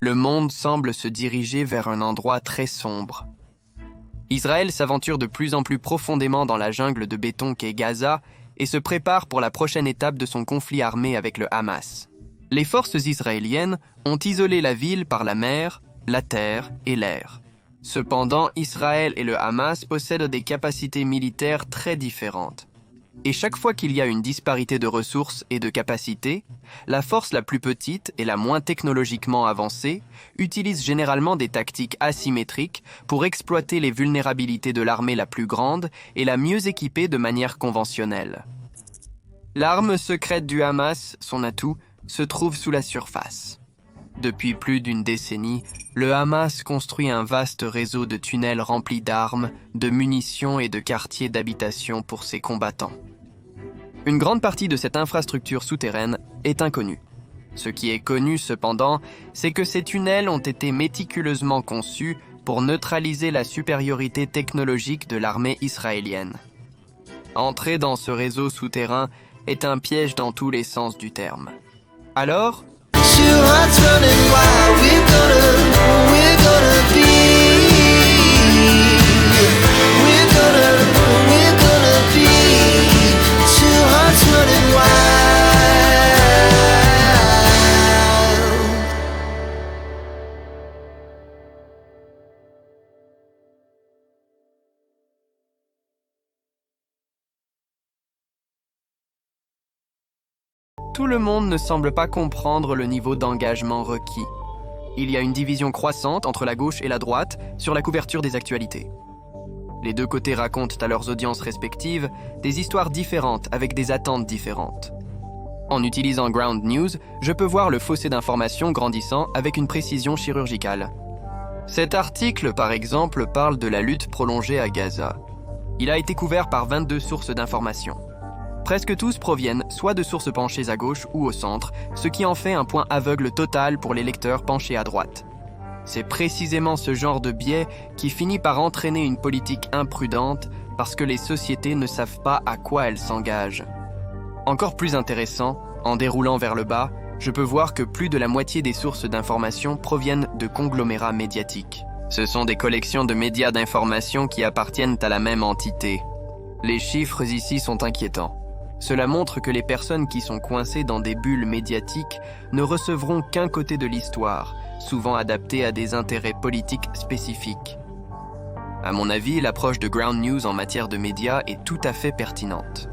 Le monde semble se diriger vers un endroit très sombre. Israël s'aventure de plus en plus profondément dans la jungle de béton qu'est Gaza et se prépare pour la prochaine étape de son conflit armé avec le Hamas. Les forces israéliennes ont isolé la ville par la mer, la terre et l'air. Cependant, Israël et le Hamas possèdent des capacités militaires très différentes. Et chaque fois qu'il y a une disparité de ressources et de capacités, la force la plus petite et la moins technologiquement avancée utilise généralement des tactiques asymétriques pour exploiter les vulnérabilités de l'armée la plus grande et la mieux équipée de manière conventionnelle. L'arme secrète du Hamas, son atout, se trouve sous la surface. Depuis plus d'une décennie, le Hamas construit un vaste réseau de tunnels remplis d'armes, de munitions et de quartiers d'habitation pour ses combattants. Une grande partie de cette infrastructure souterraine est inconnue. Ce qui est connu cependant, c'est que ces tunnels ont été méticuleusement conçus pour neutraliser la supériorité technologique de l'armée israélienne. Entrer dans ce réseau souterrain est un piège dans tous les sens du terme. Alors, tout le monde ne semble pas comprendre le niveau d'engagement requis. Il y a une division croissante entre la gauche et la droite sur la couverture des actualités. Les deux côtés racontent à leurs audiences respectives des histoires différentes avec des attentes différentes. En utilisant Ground News, je peux voir le fossé d'information grandissant avec une précision chirurgicale. Cet article, par exemple, parle de la lutte prolongée à Gaza. Il a été couvert par 22 sources d'information. Presque tous proviennent soit de sources penchées à gauche ou au centre, ce qui en fait un point aveugle total pour les lecteurs penchés à droite. C'est précisément ce genre de biais qui finit par entraîner une politique imprudente parce que les sociétés ne savent pas à quoi elles s'engagent. Encore plus intéressant, en déroulant vers le bas, je peux voir que plus de la moitié des sources d'information proviennent de conglomérats médiatiques. Ce sont des collections de médias d'information qui appartiennent à la même entité. Les chiffres ici sont inquiétants. Cela montre que les personnes qui sont coincées dans des bulles médiatiques ne recevront qu'un côté de l'histoire, souvent adapté à des intérêts politiques spécifiques. À mon avis, l'approche de Ground News en matière de médias est tout à fait pertinente.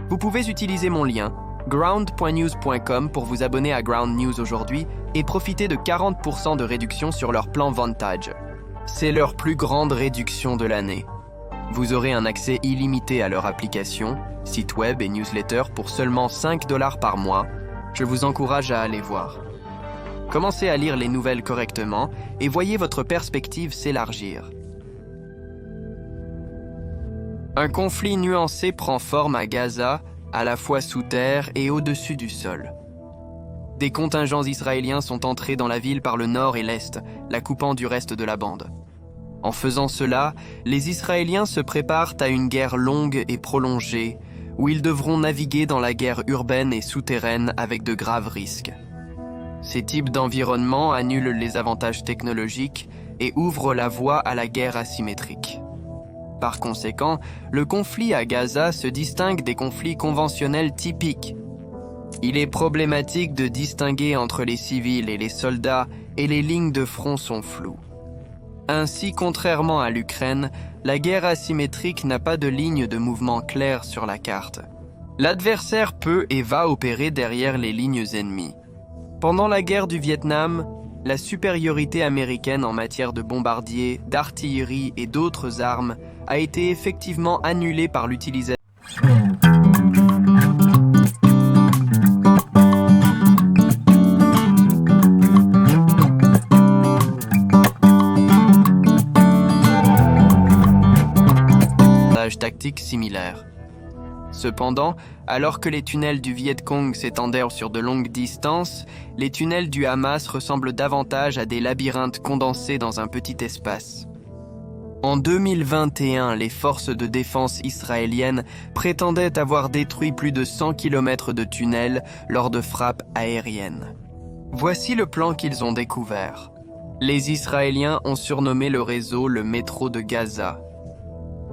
Vous pouvez utiliser mon lien ground.news.com pour vous abonner à Ground News aujourd'hui et profiter de 40% de réduction sur leur plan Vantage. C'est leur plus grande réduction de l'année. Vous aurez un accès illimité à leur application, site web et newsletter pour seulement $5 par mois. Je vous encourage à aller voir. Commencez à lire les nouvelles correctement et voyez votre perspective s'élargir. Un conflit nuancé prend forme à Gaza, à la fois sous terre et au-dessus du sol. Des contingents israéliens sont entrés dans la ville par le nord et l'est, la coupant du reste de la bande. En faisant cela, les Israéliens se préparent à une guerre longue et prolongée, où ils devront naviguer dans la guerre urbaine et souterraine avec de graves risques. Ces types d'environnements annulent les avantages technologiques et ouvrent la voie à la guerre asymétrique. Par conséquent, le conflit à Gaza se distingue des conflits conventionnels typiques. Il est problématique de distinguer entre les civils et les soldats et les lignes de front sont floues. Ainsi, contrairement à l'Ukraine, la guerre asymétrique n'a pas de ligne de mouvement claire sur la carte. L'adversaire peut et va opérer derrière les lignes ennemies. Pendant la guerre du Vietnam, la supériorité américaine en matière de bombardiers, d'artillerie et d'autres armes a été effectivement annulée par l'utilisation tactiques similaires. Cependant, alors que les tunnels du Viet Cong s'étendaient sur de longues distances, les tunnels du Hamas ressemblent davantage à des labyrinthes condensés dans un petit espace. En 2021, les forces de défense israéliennes prétendaient avoir détruit plus de 100 km de tunnels lors de frappes aériennes. Voici le plan qu'ils ont découvert. Les Israéliens ont surnommé le réseau le métro de Gaza.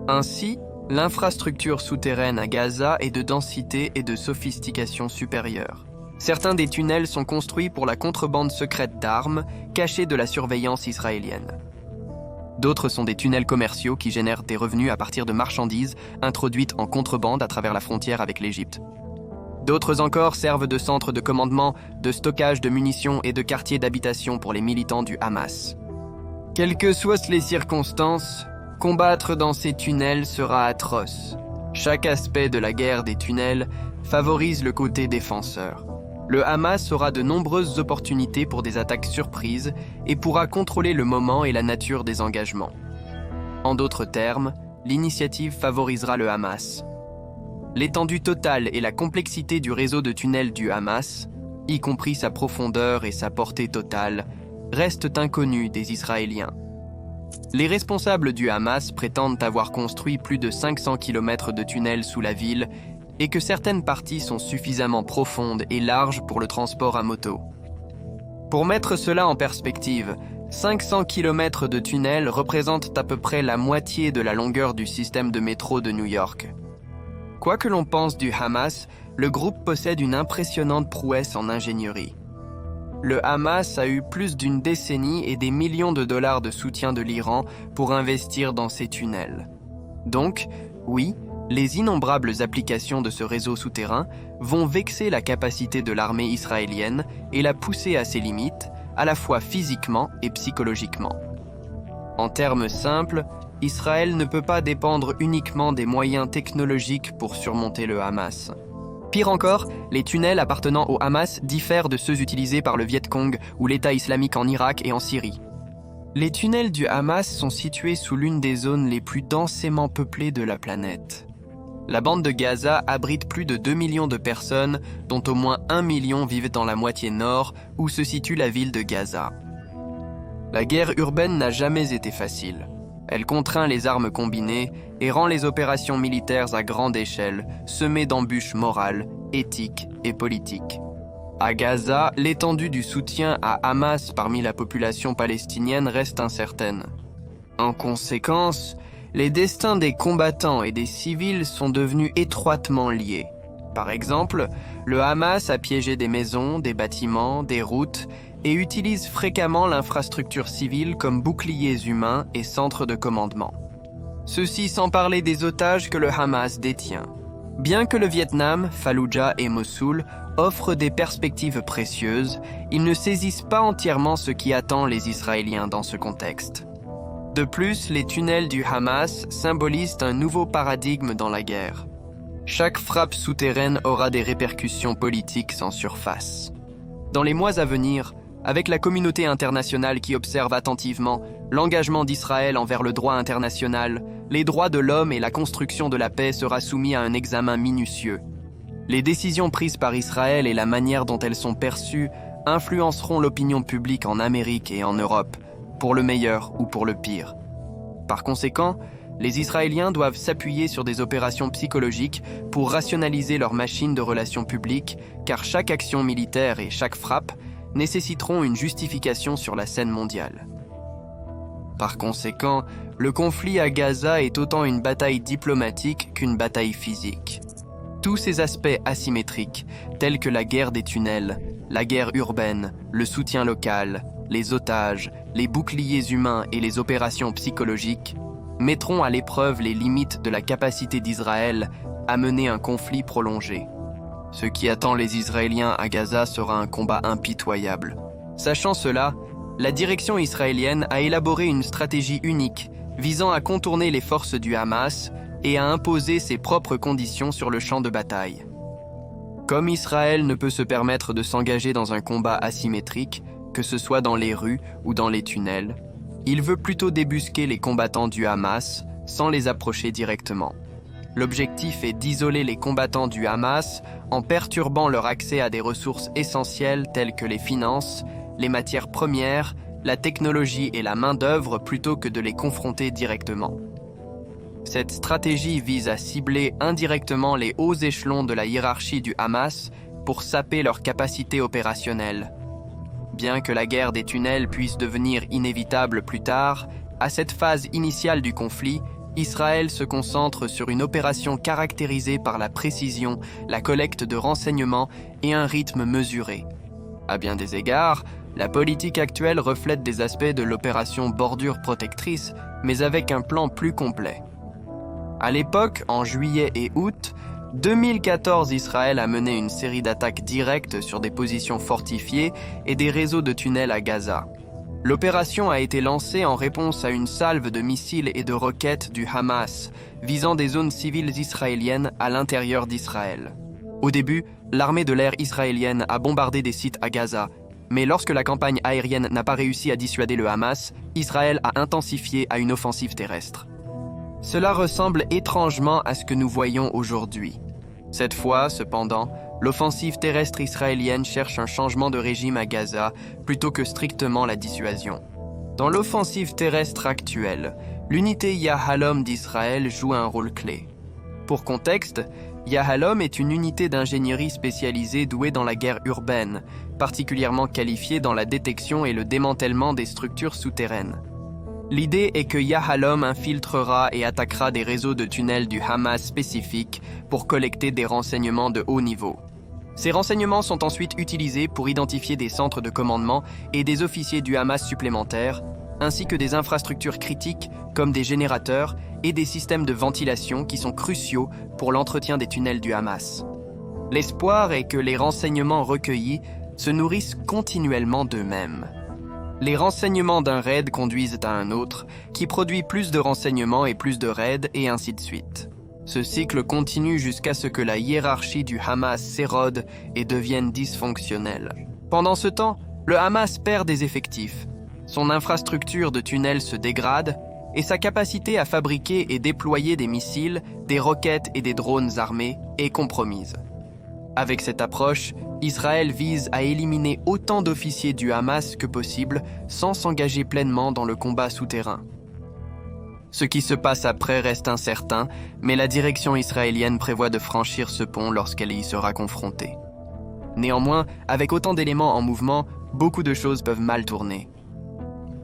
Ainsi, l'infrastructure souterraine à Gaza est de densité et de sophistication supérieure. Certains des tunnels sont construits pour la contrebande secrète d'armes, cachée de la surveillance israélienne. D'autres sont des tunnels commerciaux qui génèrent des revenus à partir de marchandises introduites en contrebande à travers la frontière avec l'Égypte. D'autres encore servent de centres de commandement, de stockage de munitions et de quartiers d'habitation pour les militants du Hamas. Quelles que soient les circonstances, combattre dans ces tunnels sera atroce. Chaque aspect de la guerre des tunnels favorise le côté défenseur. Le Hamas aura de nombreuses opportunités pour des attaques surprises et pourra contrôler le moment et la nature des engagements. En d'autres termes, l'initiative favorisera le Hamas. L'étendue totale et la complexité du réseau de tunnels du Hamas, y compris sa profondeur et sa portée totale, restent inconnues des Israéliens. Les responsables du Hamas prétendent avoir construit plus de 500 km de tunnels sous la ville et que certaines parties sont suffisamment profondes et larges pour le transport à moto. Pour mettre cela en perspective, 500 km de tunnels représentent à peu près la moitié de la longueur du système de métro de New York. Quoi que l'on pense du Hamas, le groupe possède une impressionnante prouesse en ingénierie. Le Hamas a eu plus d'une décennie et des millions de dollars de soutien de l'Iran pour investir dans ces tunnels. Donc, oui, les innombrables applications de ce réseau souterrain vont vexer la capacité de l'armée israélienne et la pousser à ses limites, à la fois physiquement et psychologiquement. En termes simples, Israël ne peut pas dépendre uniquement des moyens technologiques pour surmonter le Hamas. Pire encore, les tunnels appartenant au Hamas diffèrent de ceux utilisés par le Viet Cong ou l'État islamique en Irak et en Syrie. Les tunnels du Hamas sont situés sous l'une des zones les plus densément peuplées de la planète. La bande de Gaza abrite plus de 2 millions de personnes, dont au moins 1 million vivent dans la moitié nord, où se situe la ville de Gaza. La guerre urbaine n'a jamais été facile. Elle contraint les armes combinées et rend les opérations militaires à grande échelle, semées d'embûches morales, éthiques et politiques. À Gaza, l'étendue du soutien à Hamas parmi la population palestinienne reste incertaine. En conséquence, les destins des combattants et des civils sont devenus étroitement liés. Par exemple, le Hamas a piégé des maisons, des bâtiments, des routes et utilise fréquemment l'infrastructure civile comme boucliers humains et centres de commandement. Ceci sans parler des otages que le Hamas détient. Bien que le Vietnam, Fallujah et Mossoul offrent des perspectives précieuses, ils ne saisissent pas entièrement ce qui attend les Israéliens dans ce contexte. De plus, les tunnels du Hamas symbolisent un nouveau paradigme dans la guerre. Chaque frappe souterraine aura des répercussions politiques sans surface. Dans les mois à venir, avec la communauté internationale qui observe attentivement l'engagement d'Israël envers le droit international, les droits de l'homme et la construction de la paix sera soumis à un examen minutieux. Les décisions prises par Israël et la manière dont elles sont perçues influenceront l'opinion publique en Amérique et en Europe, pour le meilleur ou pour le pire. Par conséquent, les Israéliens doivent s'appuyer sur des opérations psychologiques pour rationaliser leur machine de relations publiques, car chaque action militaire et chaque frappe nécessiteront une justification sur la scène mondiale. Par conséquent, le conflit à Gaza est autant une bataille diplomatique qu'une bataille physique. Tous ces aspects asymétriques, tels que la guerre des tunnels, la guerre urbaine, le soutien local, les otages, les boucliers humains et les opérations psychologiques, mettront à l'épreuve les limites de la capacité d'Israël à mener un conflit prolongé. Ce qui attend les Israéliens à Gaza sera un combat impitoyable. Sachant cela, la direction israélienne a élaboré une stratégie unique visant à contourner les forces du Hamas et à imposer ses propres conditions sur le champ de bataille. Comme Israël ne peut se permettre de s'engager dans un combat asymétrique, que ce soit dans les rues ou dans les tunnels, il veut plutôt débusquer les combattants du Hamas sans les approcher directement. L'objectif est d'isoler les combattants du Hamas en perturbant leur accès à des ressources essentielles telles que les finances, les matières premières, la technologie et la main-d'œuvre plutôt que de les confronter directement. Cette stratégie vise à cibler indirectement les hauts échelons de la hiérarchie du Hamas pour saper leur capacité opérationnelle. Bien que la guerre des tunnels puisse devenir inévitable plus tard, à cette phase initiale du conflit, Israël se concentre sur une opération caractérisée par la précision, la collecte de renseignements et un rythme mesuré. À bien des égards, la politique actuelle reflète des aspects de l'opération Bordure protectrice, mais avec un plan plus complet. À l'époque, en juillet et août, 2014, Israël a mené une série d'attaques directes sur des positions fortifiées et des réseaux de tunnels à Gaza. L'opération a été lancée en réponse à une salve de missiles et de roquettes du Hamas, visant des zones civiles israéliennes à l'intérieur d'Israël. Au début, l'armée de l'air israélienne a bombardé des sites à Gaza, mais lorsque la campagne aérienne n'a pas réussi à dissuader le Hamas, Israël a intensifié à une offensive terrestre. Cela ressemble étrangement à ce que nous voyons aujourd'hui. Cette fois, cependant, l'offensive terrestre israélienne cherche un changement de régime à Gaza plutôt que strictement la dissuasion. Dans l'offensive terrestre actuelle, l'unité Yahalom d'Israël joue un rôle clé. Pour contexte, Yahalom est une unité d'ingénierie spécialisée douée dans la guerre urbaine, particulièrement qualifiée dans la détection et le démantèlement des structures souterraines. L'idée est que Yahalom infiltrera et attaquera des réseaux de tunnels du Hamas spécifiques pour collecter des renseignements de haut niveau. Ces renseignements sont ensuite utilisés pour identifier des centres de commandement et des officiers du Hamas supplémentaires, ainsi que des infrastructures critiques comme des générateurs et des systèmes de ventilation qui sont cruciaux pour l'entretien des tunnels du Hamas. L'espoir est que les renseignements recueillis se nourrissent continuellement d'eux-mêmes. Les renseignements d'un raid conduisent à un autre, qui produit plus de renseignements et plus de raids, et ainsi de suite. Ce cycle continue jusqu'à ce que la hiérarchie du Hamas s'érode et devienne dysfonctionnelle. Pendant ce temps, le Hamas perd des effectifs, son infrastructure de tunnels se dégrade, et sa capacité à fabriquer et déployer des missiles, des roquettes et des drones armés est compromise. Avec cette approche, Israël vise à éliminer autant d'officiers du Hamas que possible sans s'engager pleinement dans le combat souterrain. Ce qui se passe après reste incertain, mais la direction israélienne prévoit de franchir ce pont lorsqu'elle y sera confrontée. Néanmoins, avec autant d'éléments en mouvement, beaucoup de choses peuvent mal tourner.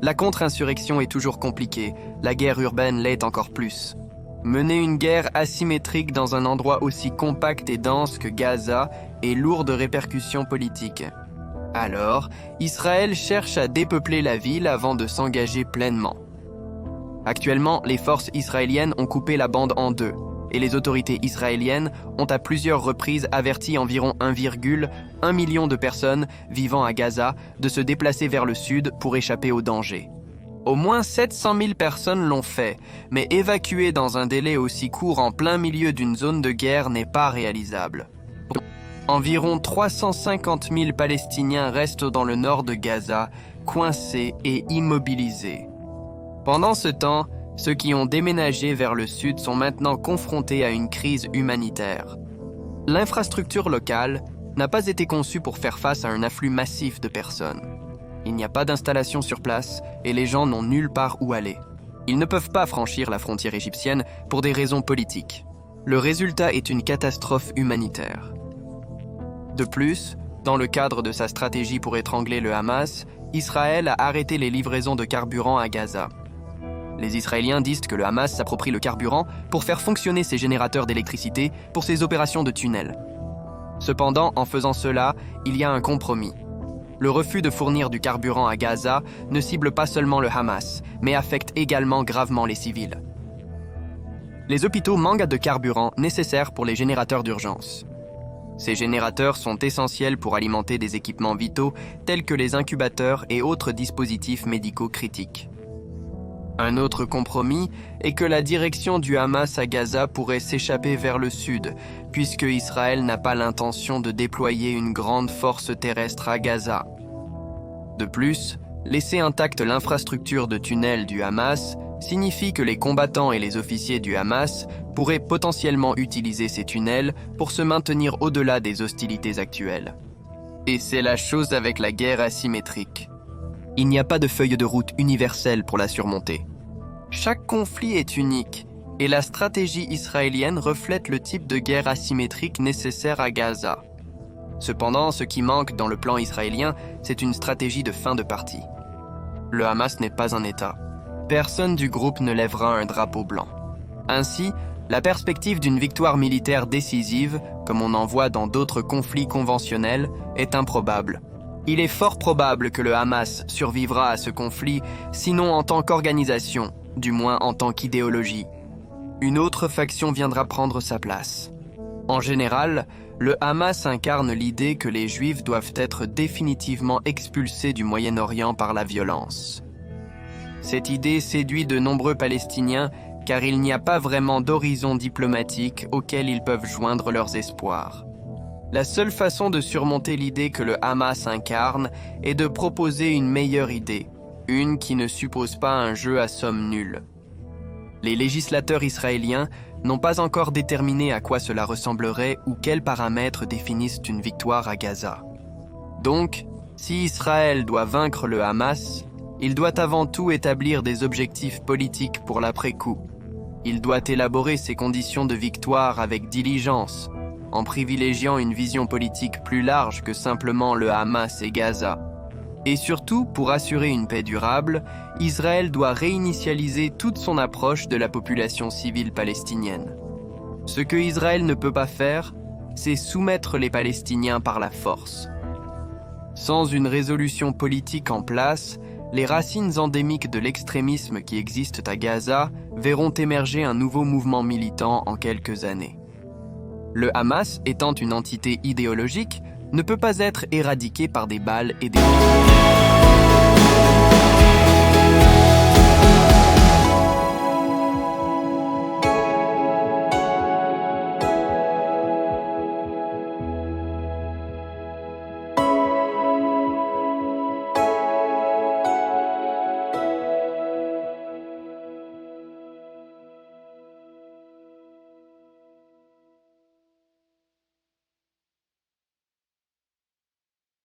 La contre-insurrection est toujours compliquée, la guerre urbaine l'est encore plus. Mener une guerre asymétrique dans un endroit aussi compact et dense que Gaza est lourd de répercussions politiques. Alors, Israël cherche à dépeupler la ville avant de s'engager pleinement. Actuellement, les forces israéliennes ont coupé la bande en deux, et les autorités israéliennes ont à plusieurs reprises averti environ 1,1 million de personnes vivant à Gaza de se déplacer vers le sud pour échapper au danger. Au moins 700 000 personnes l'ont fait, mais évacuer dans un délai aussi court en plein milieu d'une zone de guerre n'est pas réalisable. Environ 350 000 Palestiniens restent dans le nord de Gaza, coincés et immobilisés. Pendant ce temps, ceux qui ont déménagé vers le sud sont maintenant confrontés à une crise humanitaire. L'infrastructure locale n'a pas été conçue pour faire face à un afflux massif de personnes. Il n'y a pas d'installation sur place et les gens n'ont nulle part où aller. Ils ne peuvent pas franchir la frontière égyptienne pour des raisons politiques. Le résultat est une catastrophe humanitaire. De plus, dans le cadre de sa stratégie pour étrangler le Hamas, Israël a arrêté les livraisons de carburant à Gaza. Les Israéliens disent que le Hamas s'approprie le carburant pour faire fonctionner ses générateurs d'électricité pour ses opérations de tunnels. Cependant, en faisant cela, il y a un compromis. Le refus de fournir du carburant à Gaza ne cible pas seulement le Hamas, mais affecte également gravement les civils. Les hôpitaux manquent de carburant nécessaire pour les générateurs d'urgence. Ces générateurs sont essentiels pour alimenter des équipements vitaux tels que les incubateurs et autres dispositifs médicaux critiques. Un autre compromis est que la direction du Hamas à Gaza pourrait s'échapper vers le sud, puisque Israël n'a pas l'intention de déployer une grande force terrestre à Gaza. De plus, laisser intacte l'infrastructure de tunnels du Hamas signifie que les combattants et les officiers du Hamas pourraient potentiellement utiliser ces tunnels pour se maintenir au-delà des hostilités actuelles. Et c'est la chose avec la guerre asymétrique. Il n'y a pas de feuille de route universelle pour la surmonter. Chaque conflit est unique, et la stratégie israélienne reflète le type de guerre asymétrique nécessaire à Gaza. Cependant, ce qui manque dans le plan israélien, c'est une stratégie de fin de partie. Le Hamas n'est pas un État. Personne du groupe ne lèvera un drapeau blanc. Ainsi, la perspective d'une victoire militaire décisive, comme on en voit dans d'autres conflits conventionnels, est improbable. Il est fort probable que le Hamas survivra à ce conflit, sinon en tant qu'organisation, du moins en tant qu'idéologie. Une autre faction viendra prendre sa place. En général, le Hamas incarne l'idée que les Juifs doivent être définitivement expulsés du Moyen-Orient par la violence. Cette idée séduit de nombreux Palestiniens car il n'y a pas vraiment d'horizon diplomatique auquel ils peuvent joindre leurs espoirs. La seule façon de surmonter l'idée que le Hamas incarne est de proposer une meilleure idée, une qui ne suppose pas un jeu à somme nulle. Les législateurs israéliens n'ont pas encore déterminé à quoi cela ressemblerait ou quels paramètres définissent une victoire à Gaza. Donc, si Israël doit vaincre le Hamas, il doit avant tout établir des objectifs politiques pour l'après-coup. Il doit élaborer ses conditions de victoire avec diligence, en privilégiant une vision politique plus large que simplement le Hamas et Gaza. Et surtout, pour assurer une paix durable, Israël doit réinitialiser toute son approche de la population civile palestinienne. Ce que Israël ne peut pas faire, c'est soumettre les Palestiniens par la force. Sans une résolution politique en place, les racines endémiques de l'extrémisme qui existent à Gaza verront émerger un nouveau mouvement militant en quelques années. Le Hamas, étant une entité idéologique, ne peut pas être éradiqué par des balles et des bombes.